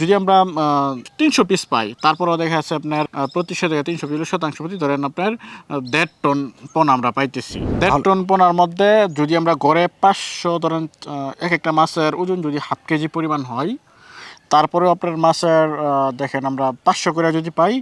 যদি আমরা 300 পিস পাই, তারপরেও দেখা যাচ্ছে আপনার প্রতি জায়গায় 300 প্রতি ধরেন আপনার 1.5 টন পোনা আমরা পাইতেছি। 1.5 টন পোনার মধ্যে যদি আমরা গড়ে 500 ধরেন এক একটা মাছের ওজন যদি হাফ কেজি পরিমাণ হয়, তারপরে আপনার মাছের দেখেন আমরা 500 করে যদি পাই,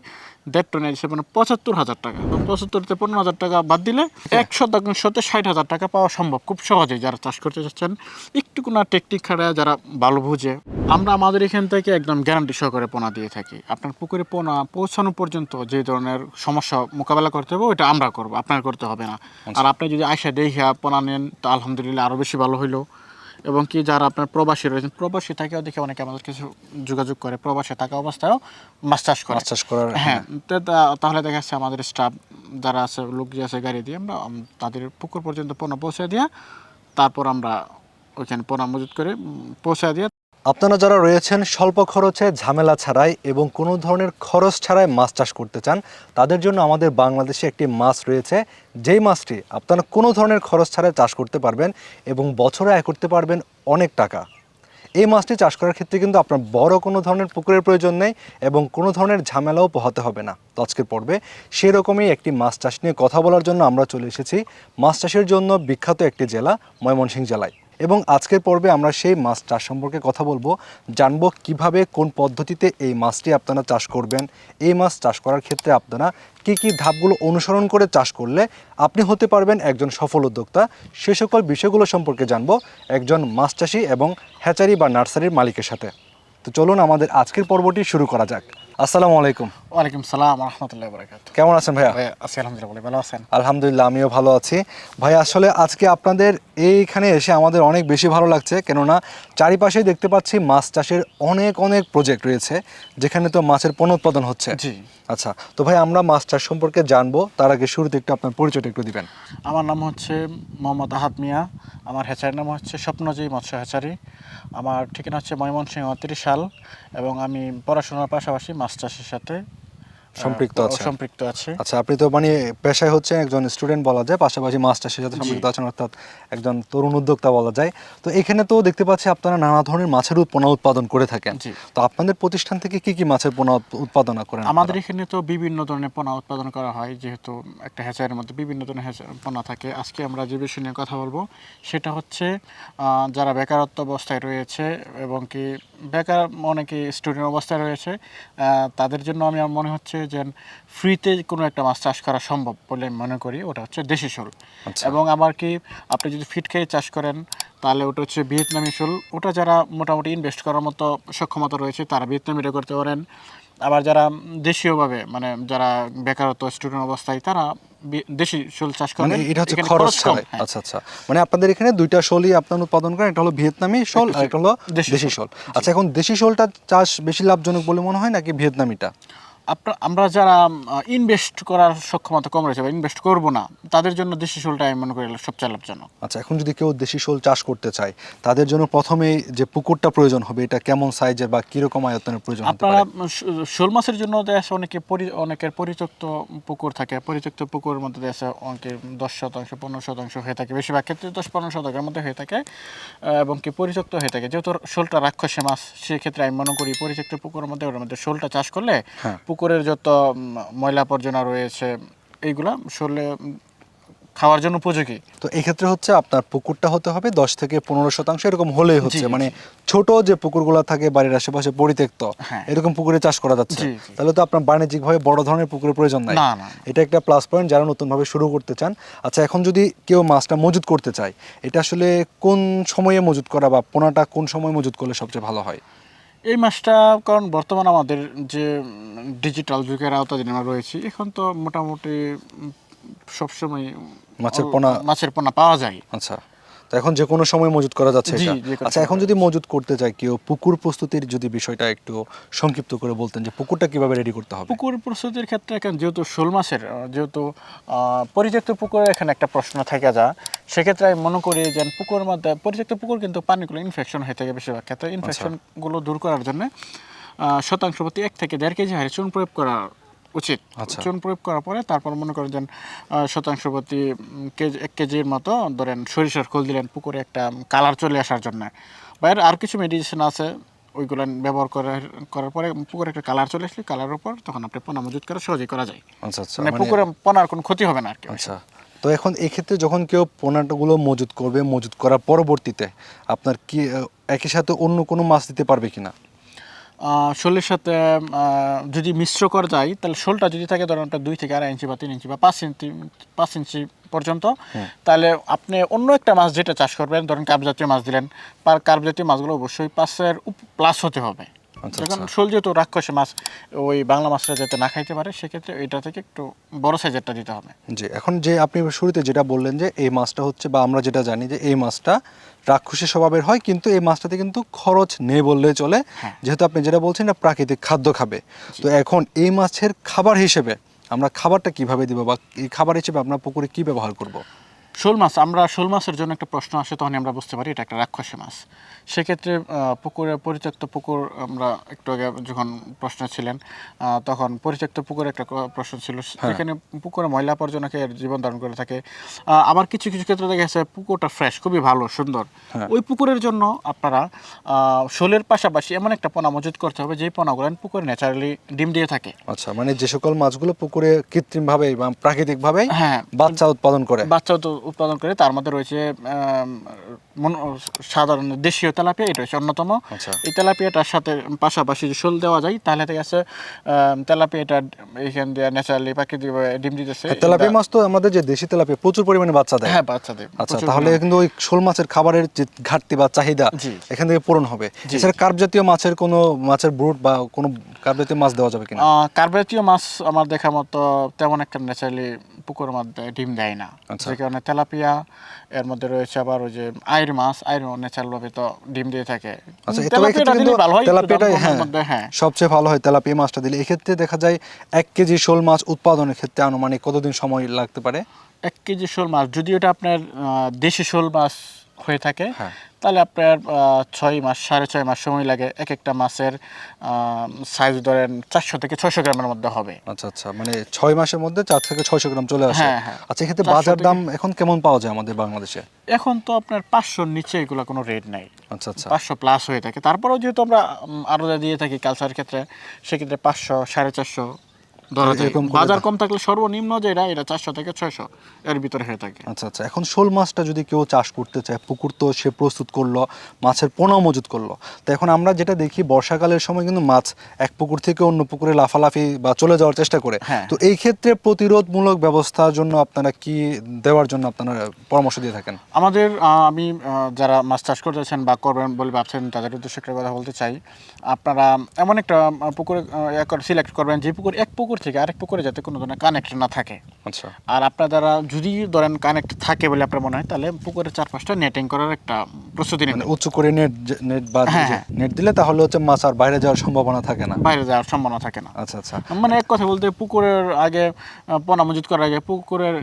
1.5 টনে হিসেবে 75,000 টাকা। 75-তে 15,000 টাকা বাদ দিলে 100% 60,000 টাকা পাওয়া সম্ভব খুব সহজেই, যারা চাষ করতে চাচ্ছেন একটু কোনো টেকনিক খাটায়, যারা ভালো বুঝে। আমরা আমাদের এখান থেকে একদম গ্যারান্টি সহকারে পোনা দিয়ে থাকি। আপনার পুকুরে পোনা পৌঁছানো পর্যন্ত যে ধরনের সমস্যা মোকাবেলা করতে হবে ওইটা আমরা করবো, আপনার করতে হবে না। আর আপনি যদি আয়সা দেখে পোনা নেন তো আলহামদুলিল্লাহ আরও বেশি ভালো হইলো। এবং কি যারা আপনার প্রবাসী রয়েছেন, প্রবাসী থাকেও দেখে অনেকে আমাদের কিছু যোগাযোগ করে, প্রবাসে থাকা অবস্থায়ও মাছ চাষ করার। হ্যাঁ, তাহলে দেখা যাচ্ছে আমাদের স্টাফ যারা আছে, লোক যে আছে গাড়ি দিয়ে, আমরা তাদের পুকুর পর্যন্ত পণ্য পৌঁছে দিয়ে তারপর আমরা ওইখানে পণ্য মজুত করে পৌঁছে দিয়ে। আপনারা যারা রয়েছেন স্বল্প খরচে ঝামেলা ছাড়াই এবং কোনো ধরনের খরচ ছাড়াই মাছ চাষ করতে চান, তাদের জন্য আমাদের বাংলাদেশে একটি মাছ রয়েছে, যেই মাছটি আপনারা কোনো ধরনের খরচ ছাড়াই চাষ করতে পারবেন এবং বছরে আয় করতে পারবেন অনেক টাকা। এই মাছটি চাষ করার ক্ষেত্রে কিন্তু আপনার বড় কোনো ধরনের পুকুরের প্রয়োজন নেই এবং কোনো ধরনের ঝামেলাও পোহাতে হবে না। তো আজকের পর্বে সেরকমই একটি মাছ চাষ নিয়ে কথা বলার জন্য আমরা চলে এসেছি মাছ চাষের জন্য বিখ্যাত একটি জেলা ময়মনসিংহ জেলায়। এবং আজকের পর্বে আমরা সেই মাছ চাষ সম্পর্কে কথা বলবো, জানবো কিভাবে কোন পদ্ধতিতে এই মাছটি আপনারা চাষ করবেন, এই মাছ চাষ করার ক্ষেত্রে আপনারা কী কী ধাপগুলো অনুসরণ করে চাষ করলে আপনি হতে পারবেন একজন সফল উদ্যোক্তা। সে সকল বিষয়গুলো সম্পর্কে জানবো একজন মাছ চাষি এবং হ্যাচারি বা নার্সারির মালিকের সাথে। তো চলুন আমাদের আজকের পর্বটি শুরু করা যাক। আসসালামু আলাইকুম। ওয়ালাইকুম সালাম রাহমাতুল্লাহি ওয়া বারাকাতুহু। কেমন আছেন ভাইয়া? আছি আলহামদুলিল্লাহ, ভালো আছেন? আলহামদুলিল্লাহ, আমিও ভালো আছি ভাই। আসলে আজকে আপনাদের এইখানে এসে আমাদের অনেক বেশি ভালো লাগছে, কেননা চারিপাশেই দেখতে পাচ্ছি মাছ চাষের অনেক অনেক প্রজেক্ট রয়েছে, যেখানে তো মাছের পণ্য উৎপাদন হচ্ছে। জি। আচ্ছা, তো ভাই আমরা মাছ চাষ সম্পর্কে জানবো, তার আগে শুরুতে একটু আপনার পরিচয়টা একটু দিবেন। আমার নাম হচ্ছে মোহাম্মদ আহাদ মিয়া। আমার হ্যাচারির নাম হচ্ছে স্বপ্নজয়ী মৎস্য হ্যাচারি। আমার ঠিকানা হচ্ছে ময়মনসিংহ ৩৯ সাল, এবং আমি পড়াশোনার পাশাপাশি মাছ চাষের সাথে সম্পৃক্ত আছে। আচ্ছা, আপনি তো মানে পেশায় হচ্ছে একজন স্টুডেন্ট বলা যায়, পাশাপাশি মাছ চাষের সাথে সম্পৃক্ত আছেন, অর্থাৎ একজন তরুণ উদ্যোক্তা বলা যায়। তো এখানে তো দেখতে পাচ্ছি আপনারা নানা ধরনের মাছের পোনা উৎপাদন করে থাকেন। তো আপনাদের প্রতিষ্ঠান থেকে কি কি মাছের পোনা উৎপাদন করেন? আমাদের এখানে তো বিভিন্ন ধরনের পোনা উৎপাদন করা হয়, যেহেতু একটা হ্যাচারির মধ্যে বিভিন্ন ধরনের পোনা থাকে। আজকে আমরা যে বিষয় নিয়ে কথা বলবো সেটা হচ্ছে যারা বেকারত্ব অবস্থায় রয়েছে এবং কি বেকার অনেকে স্টুডেন্ট অবস্থায় রয়েছে, তাদের জন্য আমি মনে হচ্ছে যে ফ্রিতে কোনো একটা মাছ চাষ করা সম্ভব বলে মনে করি। ওটা হচ্ছে দেশি শোল। এবং আবার কি আপনি যদি ফিটকারি চাষ করেন তাহলে ওটা হচ্ছে ভিয়েতনামি শোল। ওটা যারা মোটামুটি ইনভেস্ট করার মতো সক্ষমতা রয়েছে তারা ভিয়েতনামিটা করতে পারেন। আবার যারা দেশীয়ভাবে মানে যারা বেকারত্ব স্টুডেন্ট অবস্থায় তারা দেশি শোল চাষ করেন। এটা হচ্ছে খরচ ছাড়াই। আচ্ছা আচ্ছা, মানে আপনাদের এখানে দুইটা শোলই আপনারা উৎপাদন করেন, একটা হলো ভিয়েতনামি শোল আর একটা হলো দেশি শোল। আচ্ছা, এখন দেশি শোলটা চাষ বেশি লাভজনক বলে মনে হয় নাকি ভিয়েতনামিটা? আমরা যারা ইনভেস্ট করার সক্ষমতা কম রয়েছে বা ইনভেস্ট করব না, তাদের জন্য দেশি শোলটা আমি মনে করি সবচেয়ে লাভজনক। আচ্ছা, এখন যদি কেউ দেশি শোল চাষ করতে চায়, তাদের জন্য প্রথমেই যে পুকুরটা প্রয়োজন হবে, এটা কেমন সাইজের বা কিরকম আয়তনের প্রয়োজন হতে পারে? আপনারা শোল মাছের জন্য আছে অনেকের পরিত্যক্ত পুকুর থাকে। পরিত্যক্ত পুকুরের মধ্যে আছে অনেকের 10%, 15% হয়ে থাকে, বেশিরভাগ ক্ষেত্রে 10-15%-এর মধ্যে হয়ে থাকে এবং কি পরিত্যক্ত হয়ে থাকে। যেহেতু শোলটা রাক্ষসী মাছ, সেক্ষেত্রে আমি মনে করি পরিত্যক্ত পুকুরের মধ্যে ওর মধ্যে শোলটা চাষ করলে পুকুরের যত ময়লা আবর্জনা রয়েছে এইগুলা শোলে খাওয়ার জন্য উপযোগী। তো এই ক্ষেত্রে হচ্ছে আপনার পুকুরটা হতে হবে 10-15% এরকম হলেই হচ্ছে, মানে ছোট যে পুকুরগুলো থাকে বাড়ির আশেপাশে পরিত্যক্ত, এরকম পুকুরে চাষ করা যাচ্ছে। তাহলে তো আপনার বাণিজ্যিকভাবে বড় ধরনের পুকুরের প্রয়োজন নাই। এটা একটা প্লাস পয়েন্ট যারা নতুনভাবে শুরু করতে চান। আচ্ছা, এখন যদি কেউ মাছটা মজুত করতে চায়, এটা আসলে কোন সময়ে মজুত করা বা পোনাটা কোন সময় মজুত করলে সবচেয়ে ভালো হয়? এই মাছটা কারণ বর্তমানে আমাদের যে ডিজিটাল যুগের আওতাধীন আমরা রয়েছি, এখন তো মোটামুটি সবসময় মাছের পোনা পাওয়া যায়। আচ্ছা, তো এখন যে কোনো সময় মজুত করা যাচ্ছে এটা। আচ্ছা, এখন যদি মজুত করতে চায় কেউ, পুকুর প্রস্তুতির যদি বিষয়টা একটু সংক্ষিপ্ত করে বলতেন যে পুকুরটা কিভাবে রেডি করতে হবে? পুকুর প্রস্তুতির ক্ষেত্রে এখন যেহেতু শোল মাছের যেহেতু পরিত্যক্ত পুকুরে এখানে একটা প্রশ্ন থেকে যায়, সেক্ষেত্রে আমি মনে করি যে পুকুরের মধ্যে পরিত্যক্ত পুকুর কিন্তু পানিগুলো ইনফেকশন হয়ে থাকে বেশিরভাগ ক্ষেত্রে। ইনফেকশনগুলো দূর করার জন্য শতাংশ প্রতি 1 থেকে 1.5 কেজি হারে চুন প্রয়োগ করা উচিত। চুন প্রয়োগ করার পরে তারপর মনে করেন যে শতাংশ প্রতি 1 কেজির মতো ধরেন সরিষার খোল দিলেন পুকুরে একটা কালার চলে আসার জন্য। বাইরে আর কিছু মেডিসিন আছে, ওইগুলো ব্যবহার করার পরে পুকুরে একটা কালার চলে আসলে কালারের উপর তখন আপনি পোনা মজুত করা সহজেই করা যায়। আচ্ছা আচ্ছা, মানে পুকুরে পোনার কোনো ক্ষতি হবে না আর কি। আচ্ছা, তো এখন এই ক্ষেত্রে যখন কেউ পোনাগুলো মজুত করবে, মজুত করার পরবর্তীতে আপনার কি একই সাথে অন্য কোনো মাছ দিতে পারবে কিনা? শোলের সাথে যদি মিশ্র করা যায় তাহলে শোলটা যদি থাকে ধরেন ওটা 2 থেকে 2.5 ইঞ্চি বা 3 ইঞ্চি বা 5 ইঞ্চি পর্যন্ত, তাহলে আপনি অন্য একটা মাছ যেটা চাষ করবেন ধরেন কার্প জাতীয় মাছ দিলেন, কার্প জাতীয় মাছগুলো অবশ্যই 5-এর প্লাস হতে হবে। আচ্ছা, যখন শোল যেহেতু রাক্ষসী মাছ, ওই বাংলা মাছটা যাতে না খাইতে পারে সেক্ষেত্রে এটা থেকে একটু বড় সাইজেরটা দিতে হবে। জি, এখন যে আপনি শুরুতে যেটা বললেন যে এই মাছটা হচ্ছে, বা আমরা যেটা জানি যে এই মাছটা রাক্ষসী স্বভাবের হয়, কিন্তু এই মাছটাতে কিন্তু খরচ নেই বললেই চলে, যেহেতু আপনি যেটা বলছেন না প্রাকৃতিক খাদ্য খাবে। তো এখন এই মাছের খাবার হিসেবে আমরা খাবারটা কিভাবে দিব, বা এই খাবার হিসেবে আপনার পুকুরে কি ব্যবহার করব? শোল মাছ, আমরা শোল মাছের জন্য একটা প্রশ্ন আসে, তখন আমরা বুঝতে পারি এটা একটা রাক্ষসী মাছ। সেক্ষেত্রে পুকুরে পরিত্যক্ত পুকুর, আমরা একটু আগে যখন প্রশ্ন ছিলেন তখন পরিত্যক্ত পুকুরে একটা প্রশ্ন ছিল, যেখানে পুকুরে ময়লা আবর্জনাকে জীবন ধারণ করে থাকে। আবার কিছু কিছু ক্ষেত্রে দেখা গেছে পুকুরটা ফ্রেশ, খুবই ভালো সুন্দর, ওই পুকুরের জন্য আপনারা শোলের পাশাপাশি এমন একটা পোনা মজুত করতে হবে যেই পোনাগুলো পুকুরে ন্যাচারালি ডিম দিয়ে থাকে। আচ্ছা, মানে যে সকল মাছগুলো পুকুরে কৃত্রিমভাবে বা প্রাকৃতিকভাবে বাচ্চা উৎপাদন করে, উৎপাদন করে, তার মধ্যে রয়েছে সাধারণ দেশীয় তেলাপিয়া, এটা হচ্ছে অন্যতম। এই তেলাপিয়াটার সাথে পাশাপাশি যে শোল দেওয়া যায় তাহলে ঠিক আছে, তেলাপিয়াটা এখান দিয়ে ন্যাচারালি প্রাকৃতিকভাবে ডিম দিতেছে। তেলাপিয়া মাছ তো আমাদের যে দেশি তেলাপিয়া প্রচুর পরিমাণে বাচ্চা দেয়। হ্যাঁ, বাচ্চা দেয়। আচ্ছা, তাহলে কিন্তু ওই শোল মাছের খাবারের যে ঘাটতি বা চাহিদা এখান থেকে পূরণ হবে। এছাড়া কার্প জাতীয় মাছের কোনো মাছের ব্রুড বা কোনো কার্প জাতীয় মাছ দেওয়া যাবে কিনা? কার্প জাতীয় মাছ আমার দেখা মতো তেমন একটা ন্যাচারালি পুকুরের মধ্যে ডিম দেয় না, যে কারণে তেলাপিয়া, এর মধ্যে রয়েছে আবার ওই যে আইর মাছ, আইর ন্যাচারাল ভাবে তো ডিম দিয়ে থাকে। আচ্ছা, তেলাপিয়াটা কিন্তু তেলাপিয়াটাই সবচেয়ে ভালো হয় তেলাপিয়া মাছটা দিলে। এক্ষেত্রে দেখা যায় 1 কেজি শোল মাছ উৎপাদনের ক্ষেত্রে আনুমানিক কতদিন সময় লাগতে পারে? 1 কেজি শোল মাছ যদি ওটা আপনার দেশি শোল মাছ হয়ে থাকে তাহলে আপনার 6 মাস 6.5 মাস সময় লাগে। এক একটা মাছের সাইজ ধরেন 400 থেকে 600 গ্রামের মধ্যে হবে। আচ্ছা আচ্ছা, মানে 6 মাসের মধ্যে 4 থেকে 600 গ্রাম চলে আসে। আচ্ছা, এক্ষেত্রে বাজার দাম এখন কেমন পাওয়া যায় আমাদের বাংলাদেশে? এখন তো আপনার 500-র নিচে এগুলো কোনো রেট নাই। আচ্ছা আচ্ছা, 500 প্লাস হয়ে থাকে। তারপরেও যেহেতু আমরা আরো দিয়ে থাকি কালচার ক্ষেত্রে, সেক্ষেত্রে 500 450 ধরা যায়। বাজার কম থাকলে সর্বনিম্ন যেটা এটা 400 থেকে 600 এর ভিতরে হয়ে থাকে। আচ্ছা আচ্ছা, এখন শোল মাছটা যদি কেউ চাষ করতে চায়, পুকুর তো সে প্রস্তুত করলো, মাছের পোনা মজুত করলো, তো এখন আমরা যেটা দেখি বর্ষাকালের সময় কিন্তু মাছ এক পুকুর থেকে অন্য পুকুরে লাফালাফি বা চলে যাওয়ার চেষ্টা করে। তো এই ক্ষেত্রে প্রতিরোধমূলক ব্যবস্থার জন্য আপনারা কি দেওয়ার জন্য আপনারা পরামর্শ দিয়ে থাকেন? আমাদের আমি যারা মাছ চাষ করতেছেন বা করবেন বলে ভাবছেন তাদের উদ্দেশ্যে একটা কথা বলতে চাই। আপনারা এমন একটা পুকুরে সিলেক্ট করবেন যে পুকুর এক পুকুর থেকে আরেক পুকুরে যাতে কোনো ধরনের কানেক্ট না থাকে। আচ্ছা, আর আপনার দ্বারা যদি ধরেন কানেক্ট থাকে বলে আপনার মনে হয় তাহলে পুকুরের চারপাশটা নেটিং করার একটা প্রস্তুতি নেবেন। উঁচু করে নেট বা নেট দিলে তাহলে হচ্ছে মাছ আর বাইরে যাওয়ার সম্ভাবনা থাকে না। বাইরে যাওয়ার সম্ভাবনা থাকে না। আচ্ছা আচ্ছা, মানে এক কথা বলতে পুকুরের আগে পোনা মজুত করার আগে পুকুরের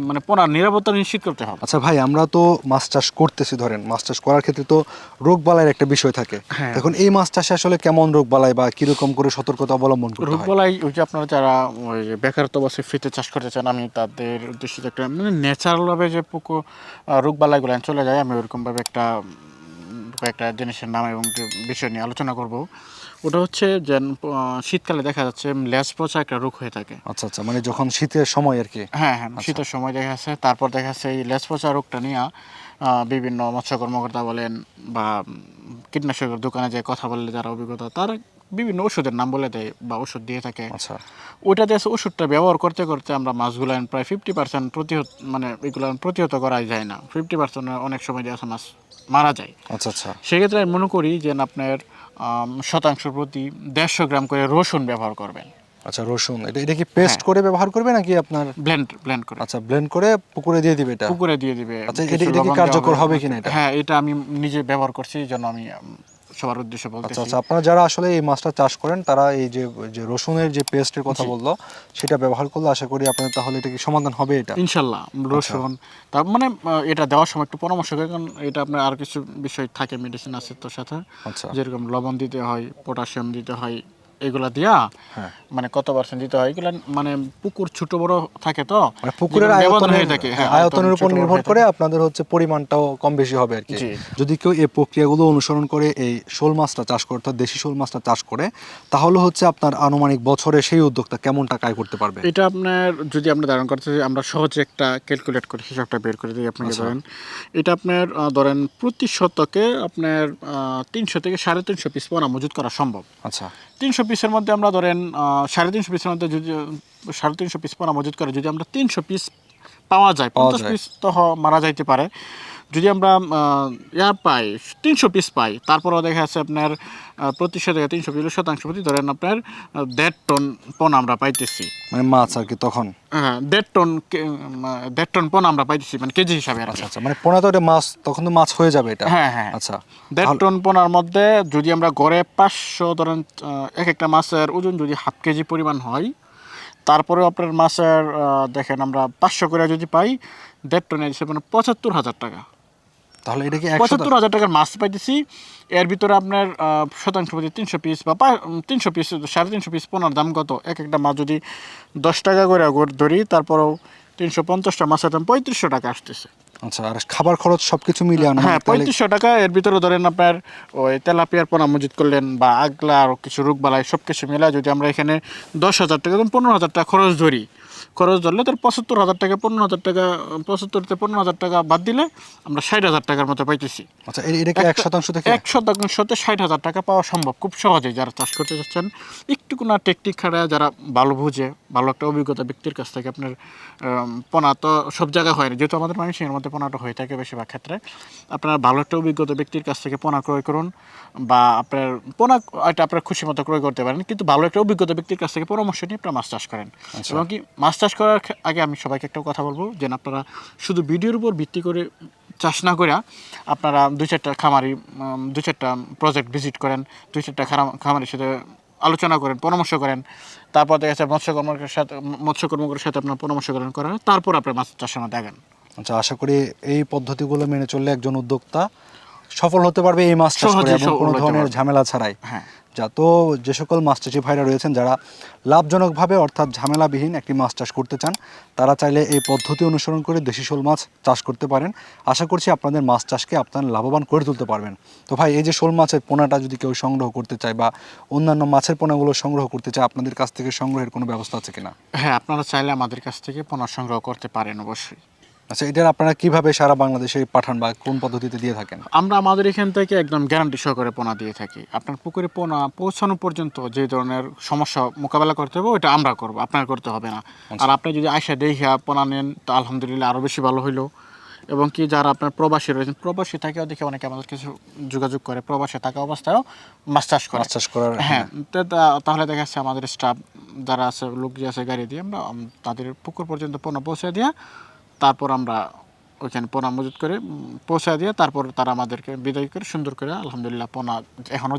মানে পোনার নিরাপত্তা নিশ্চিত করতে হবে। আচ্ছা ভাই, আমরা তো মাছ চাষ করতেছি, ধরেন মাছ চাষ করার ক্ষেত্রে তো রোগ বালাইয়ের একটা বিষয় থাকে। এখন এই মাছ চাষে আসলে কেমন রোগ বালাই বা কিরকম করে সতর্কতা অবলম্বন করতে হয়? রোগ বালাই ওই যে আপনারা যারা ওই বেকারত্ব অবস্থায় ফ্রিতে চাষ করতে চান, আমি তাদের উদ্দেশ্যে একটা মানে ন্যাচারালভাবে যে পুকুর রোগ বালাইগুলো চলে যায়, আমি ওরকমভাবে একটা কয়েকটা জিনিসের নাম এবং বিষয় নিয়ে আলোচনা করব। ওটা হচ্ছে যে শীতকালে দেখা যাচ্ছে লেজ পচা একটা রোগ হয়ে থাকে। আচ্ছা আচ্ছা, মানে যখন শীতের সময় আর কি। হ্যাঁ, শীতের সময় দেখা যাচ্ছে। তারপর দেখা যাচ্ছে এই লেজ পচা রোগটা নিয়ে বিভিন্ন মৎস্য কর্মকর্তা বলেন বা কীটনাশকের দোকানে যে কথা বললে যারা অভিজ্ঞতা, তারা বিভিন্ন ওষুধের নাম বলে দেয় বা ওষুধ দিয়ে থাকে। আচ্ছা, ওইটাতে ওষুধটা ব্যবহার করতে করতে আমরা মাছগুলো প্রায় 50% মানে এগুলো প্রতিহত করাই যায় না। 50% অনেক সময় দেখা মাছ মারা যায়। আচ্ছা আচ্ছা, সেক্ষেত্রে আমি মনে করি যে আপনার শতাংশ প্রতি 150 গ্রাম করে রসুন ব্যবহার করবেন। আচ্ছা, রসুন এটা কি পেস্ট করে ব্যবহার করবে নাকি আপনার ব্লেন্ড করে? আচ্ছা, ব্লেন্ড করে পুকুরে দিয়ে দিবে। এটা পুকুরে দিয়ে দিবে। আচ্ছা, এটা কি কার্যকর হবে কিনা এটা? হ্যাঁ, এটা আমি নিজে ব্যবহার করছি, এই জন্য আমি সবার উদ্দেশ্যে বলতেছি। আচ্ছা আচ্ছা, আপনারা যারা আসলে এই মাছটা চাষ করেন তারা এই যে রসুনের যে পেস্টের কথা বললো সেটা ব্যবহার করলে আশা করি আপনাদের তাহলে এটা কি সমাধান হবে এটা ইনশাল্লাহ। রসুন তার মানে এটা দেওয়ার সময় একটু পরামর্শ করে, কারণ এটা আপনার আর কিছু বিষয় থাকে, মেডিসিন আছে তোর সাথে। আচ্ছা, যেরকম লবণ দিতে হয়, পটাশিয়াম দিতে হয়, এগুলা দিয়া হ্যাঁ। মানে কত পার্সেন্ট দিতে হয় এগুলা মানে পুকুর ছোট বড় থাকে তো, মানে পুকুরের যেরকম ব্যবধান আয়তনের হয়ে থাকে, হ্যাঁ, আয়তনের উপর ছোট বড় নির্ভর হয়ে করে থাকে। আপনাদের হচ্ছে পরিমাণটাও কম বেশি হবে আর কি। জি। যদি কেউ এই প্রক্রিয়াগুলো অনুসরণ করে এই শোল মাছটা চাষ করে, অর্থাৎ দেশি শোল মাছটা চাষ করে, তাহলে হচ্ছে আপনার আনুমানিক বছরে সেই উদ্যোক্তা কেমন টাকা আয় করতে পারবে? এটা আপনার যদি আমরা ধারণ করতে চাই, আমরা সহজে একটা ক্যালকুলেট করে হিসাবটা বের করে দিই আপনাকে। আচ্ছা। ধরেন এটা আপনার ধরেন প্রতি শতকে আপনার 300 থেকে 350 পিস পোনা মজুত করা সম্ভব। আচ্ছা। 300 পিসের মধ্যে আমরা ধরেন 350 পিসের মধ্যে যদি 350 পিস পোনা মজুত করে যদি আমরা 300 পিস পাওয়া যায়, 50 পিস তো মারা যাইতে পারে। যদি আমরা পাই 300 পিস পাই, তারপরেও দেখা যাচ্ছে আপনার প্রতি শতকে 300 পিস 1% প্রতি ধরেন আপনার 1.5 টন পোনা আমরা পাইতেছি। মানে মাছ আর কি তখন। হ্যাঁ, 1.5 টন পোনা আমরা পাইতেছি, মানে কেজি হিসাবে আর কি। আচ্ছা আচ্ছা, মানে পোনা তো এটা মাছ, তখন তো মাছ হয়ে যাবে এটা। হ্যাঁ হ্যাঁ। আচ্ছা। 1.5 টন পোনার মধ্যে যদি আমরা গড়ে 500 ধরেন, এক একটা মাছের ওজন যদি হাফ কেজি পরিমাণ হয়, তারপরেও আপনার মাছের দেখেন আমরা 500 করে যদি পাই, 1.5 টনে হিসেবে 75,000 টাকা। তাহলে এটা কি 75,000 টাকার মাছ পাইতেছি। এর ভিতরে আপনার শতাংশ প্রতি 300 পিস বা 300 পিস 350 পিস পোনার দাম কত? এক একটা মাছ যদি 10 টাকা করে ধরি, তারপরেও 350টা মাছের দাম 3500 টাকা আসতেছে। আচ্ছা, আর খাবার খরচ সবকিছু মিলিয়ে হ্যাঁ, 3500 টাকা। এর ভিতরে ধরেন আপনার ওই তেলাপিয়ার পোনা মজুত করলেন বা আগলা আর কিছু রোগবালাই সব কিছু মিলে যদি আমরা এখানে 10,000 টাকা 15,000 টাকা খরচ ধরি, খরচ ধরলে তার 75,000 টাকা 15,000 টাকা 75 থেকে 15,000 টাকা বাদ দিলে আমরা 60,000 টাকার মতো পাইতেছি। আচ্ছা, এটা কি 1% থেকে? 1%তে 60,000 টাকা পাওয়া সম্ভব খুব সহজেই। যারা চাষ করতে চাচ্ছেন একটু কোনো টেকনিক খাটায়, যারা ভালো বুঝে, ভালো একটা অভিজ্ঞতা ব্যক্তির কাছ থেকে আপনার পোনা তো সব জায়গায় হয় না, যেহেতু আমাদের মানুষের মধ্যে পোনাটা হয়ে থাকে বেশিরভাগ ক্ষেত্রে। আপনার ভালো একটা অভিজ্ঞতা ব্যক্তির কাছ থেকে পোনা ক্রয় করুন, বা আপনার পোনা এটা আপনার খুশি মতো ক্রয় করতে পারেন, কিন্তু ভালো একটা অভিজ্ঞতা ব্যক্তির কাছ থেকে পরামর্শ নিয়ে আপনারা মাছ চাষ করেন। এবং কি মাছ চাষ করার আগে আমি সবাইকে একটা কথা বলবো, যে আপনারা শুধু ভিডিওর উপর ভিত্তি করে চাষ না করে আপনারা 2-4টা খামারি 2-4টা প্রজেক্ট ভিজিট করেন, 2-4টা খামারির সাথে আলোচনা করেন, পরামর্শ করেন। তারপর দেখা যাচ্ছে মৎস্য কর্মকর্তার সাথে আপনার পরামর্শ করেন, তারপর আপনার মাছ চাষের মধ্যে দেখেন। আচ্ছা, আশা করি এই পদ্ধতিগুলো মেনে চললে একজন উদ্যোক্তা সফল হতে পারবে এই মাছ চাষ করে, এবং কোনো ধরনের ঝামেলা ছাড়াই। হ্যাঁ। তো যে সকল মাছ চাষি ভাইরা রয়েছেন যারা লাভজনকভাবে অর্থাৎ ঝামেলাবিহীন একটি মাছ চাষ করতে চান, তারা চাইলে এই পদ্ধতি অনুসরণ করে দেশি শোল মাছ চাষ করতে পারেন। আশা করছি আপনাদের মাছ চাষকে আপনারা লাভবান করে তুলতে পারবেন। তো ভাই, এই যে শোল মাছের পোনাটা যদি কেউ সংগ্রহ করতে চায় বা অন্যান্য মাছের পোনাগুলো সংগ্রহ করতে চায়, আপনাদের কাছ থেকে সংগ্রহের কোনো ব্যবস্থা আছে কিনা? হ্যাঁ, আপনারা চাইলে আমাদের কাছ থেকে পোনা সংগ্রহ করতে পারেন অবশ্যই। আচ্ছা, এটার আপনারা কিভাবে সারা বাংলাদেশে পাঠান বা কোন পদ্ধতিতে দিয়ে থাকেন? আমরা আমাদের এখান থেকে একদম গ্যারান্টি সহকারে পোনা দিয়ে থাকি। আপনার পুকুরে পোনা পৌঁছানো পর্যন্ত যে ধরনের সমস্যা মোকাবেলা করতে হবে ওইটা আমরা করবো, আপনার করতে হবে না। আর আপনি যদি আয়সা দেখিয়া পোনা নেন, তা আলহামদুলিল্লাহ আরও বেশি ভালো হইলো। এবং কি যারা আপনার প্রবাসী রয়েছেন, প্রবাসী থাকেও দেখে অনেকে আমাদের কিছু যোগাযোগ করে, প্রবাসে থাকা অবস্থায়ও মাছ চাষ করে। মাছ চাষ করার, হ্যাঁ, তাহলে দেখা যাচ্ছে আমাদের স্টাফ যারা আছে, লোক যে আছে, গাড়ি দিয়ে আমরা তাদের পুকুর পর্যন্ত পোনা পৌঁছে দিয়ে, তারপর আমরা ওইখানে পোনা মজুত করে পৌঁছায় দিয়ে, তারপর তারা আমাদেরকে বিদায় করে সুন্দর করে আলহামদুলিল্লাহ পোনা এখনও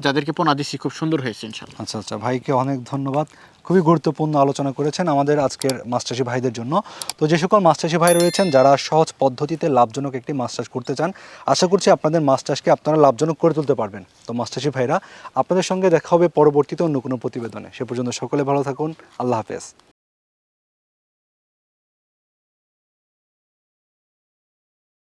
যাদেরকে পোনা দিচ্ছি খুব সুন্দর হয়েছে ইনশাল্লাহ। আচ্ছা আচ্ছা, ভাইকে অনেক ধন্যবাদ। খুবই গুরুত্বপূর্ণ আলোচনা করেছেন আমাদের আজকের মাছ চাষি ভাইদের জন্য। তো যে সকল মাছ চাষি ভাই রয়েছেন যারা সহজ পদ্ধতিতে লাভজনক একটি মাছ চাষ করতে চান, আশা করছি আপনাদের মাছ চাষকে আপনারা লাভজনক করে তুলতে পারবেন। তো মাছ চাষি ভাইরা, আপনাদের সঙ্গে দেখা হবে পরবর্তীতে অন্য কোনো প্রতিবেদনে। সে পর্যন্ত সকলে ভালো থাকুন। আল্লাহ হাফেজ।